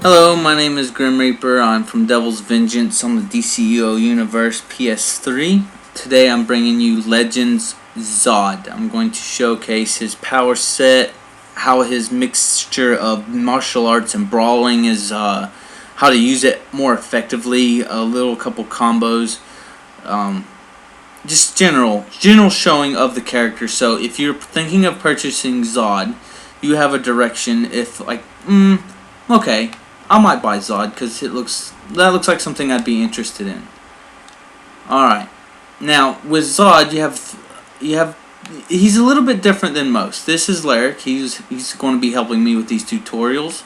Hello, my name is Grim Reaper. I'm from Devil's Vengeance on the DCUO universe PS3. Today I'm bringing you Legends Zod. I'm going to showcase his power set, how his mixture of martial arts and brawling is, how to use it more effectively, a couple combos, just general showing of the character. So if you're thinking of purchasing Zod, you have a direction. If like, okay, I might buy Zod because that looks like something I'd be interested in. Alright. Now with Zod you have he's a little bit different than most. This is Lyric. He's going to be helping me with these tutorials.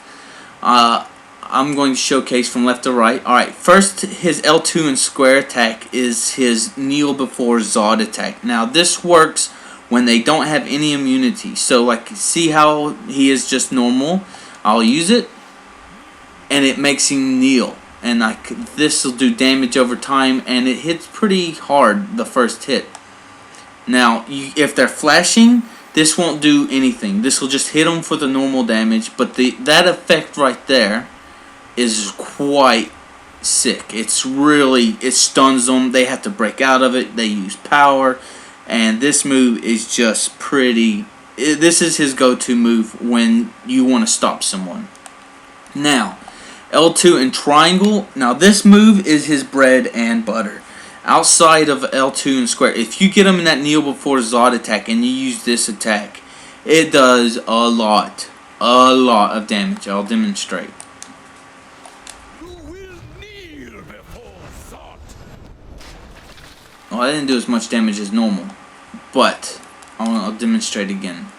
I'm going to showcase from left to right. Alright, first his L2 and square attack is his kneel before Zod attack. Now this works when they don't have any immunity. So like, see how he is just normal? I'll use it and it makes him kneel, and like this will do damage over time, and it hits pretty hard the first hit. Now if they're flashing, this won't do anything. This will just hit them for the normal damage, but that effect right there is quite sick. It stuns them. They have to break out of it. They use power, and this move is just pretty. This is his go-to move when you want to stop someone. Now L2 and triangle. Now this move is his bread and butter. Outside of L2 and square, if you get him in that kneel before Zod attack and you use this attack, it does a lot of damage. I'll demonstrate. Well, I didn't do as much damage as normal, but I'll demonstrate again.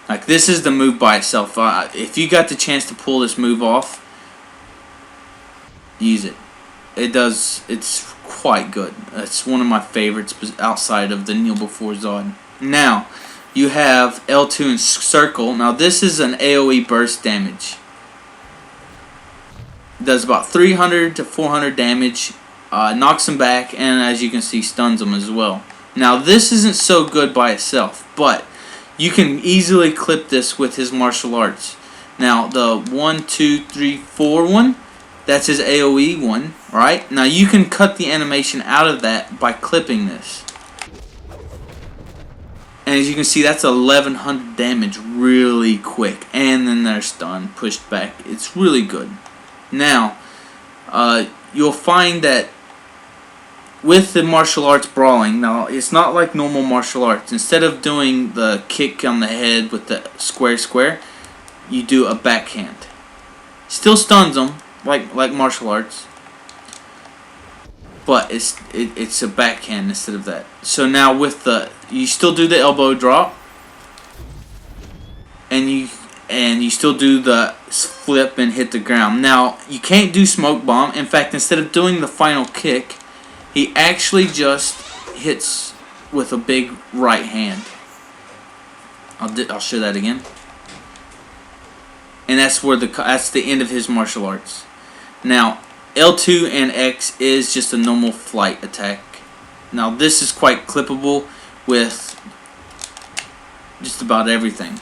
Like, this is the move by itself. If you got the chance to pull this move off, use it. It's quite good. It's one of my favorites outside of the kneel before Zod. Now you have L2 and circle. Now this is an AoE burst damage. It does about 300 to 400 damage, knocks them back, and as you can see, stuns them as well. Now this isn't so good by itself, but you can easily clip this with his martial arts. Now the 1, 2, 3, 4 one, that's his AoE one, right? Now you can cut the animation out of that by clipping this. And as you can see, that's 1100 damage really quick. And then they're stunned, pushed back. It's really good. Now, you'll find that with the martial arts brawling, now it's not like normal martial arts. Instead of doing the kick on the head with the square, you do a backhand. Still stuns them, like martial arts, but it's a backhand instead of that. So now with you still do the elbow drop, and you still do the flip and hit the ground. Now you can't do smoke bomb. In fact, instead of doing the final kick, he actually just hits with a big right hand. I'll show that again. And that's the end of his martial arts. Now L2 and X is just a normal flight attack. Now this is quite clippable with just about everything.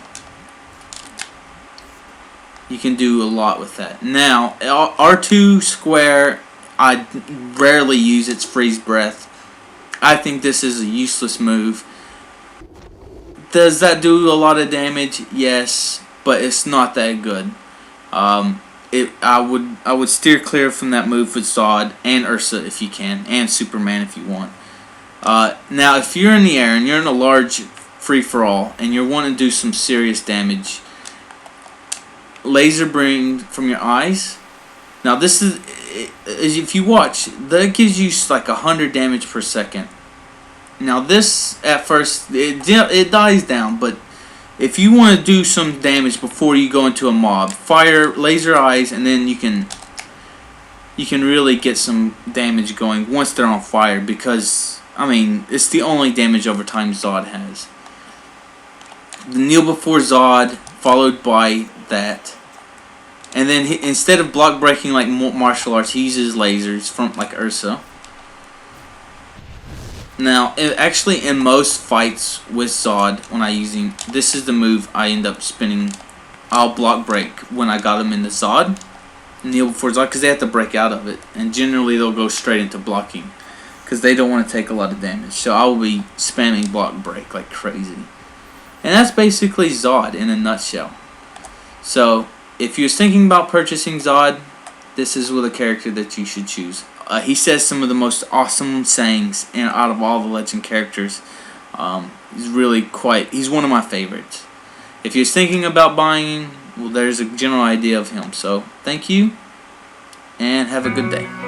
You can do a lot with that. Now R2 square, I rarely use its freeze breath. I think this is a useless move. Does that do a lot of damage? Yes, but it's not that good. I would steer clear from that move with Zod and Ursa if you can, and Superman if you want. Now if you're in the air and you're in a large free-for-all and you're wanting to do some serious damage, laser beam from your eyes. Now this is if you watch, that gives you like 100 damage per second. Now this at first it dies down, but if you want to do some damage before you go into a mob, fire laser eyes, and then you can really get some damage going once they're on fire, because I mean it's the only damage over time Zod has. The kneel before Zod, followed by that, and then instead of block breaking like martial arts, he uses lasers from like Ursa. Now, actually, in most fights with Zod, when I'm using, this is the move I end up spinning. I'll block break when I got him in the Zod. kneel before Zod because they have to break out of it, and generally they'll go straight into blocking because they don't want to take a lot of damage. So I will be spamming block break like crazy, and that's basically Zod in a nutshell. So if you're thinking about purchasing Zod, this is the character that you should choose. He says some of the most awesome sayings out of all the legend characters. He's one of my favorites. If you're thinking about buying, well, there's a general idea of him. So thank you, and have a good day.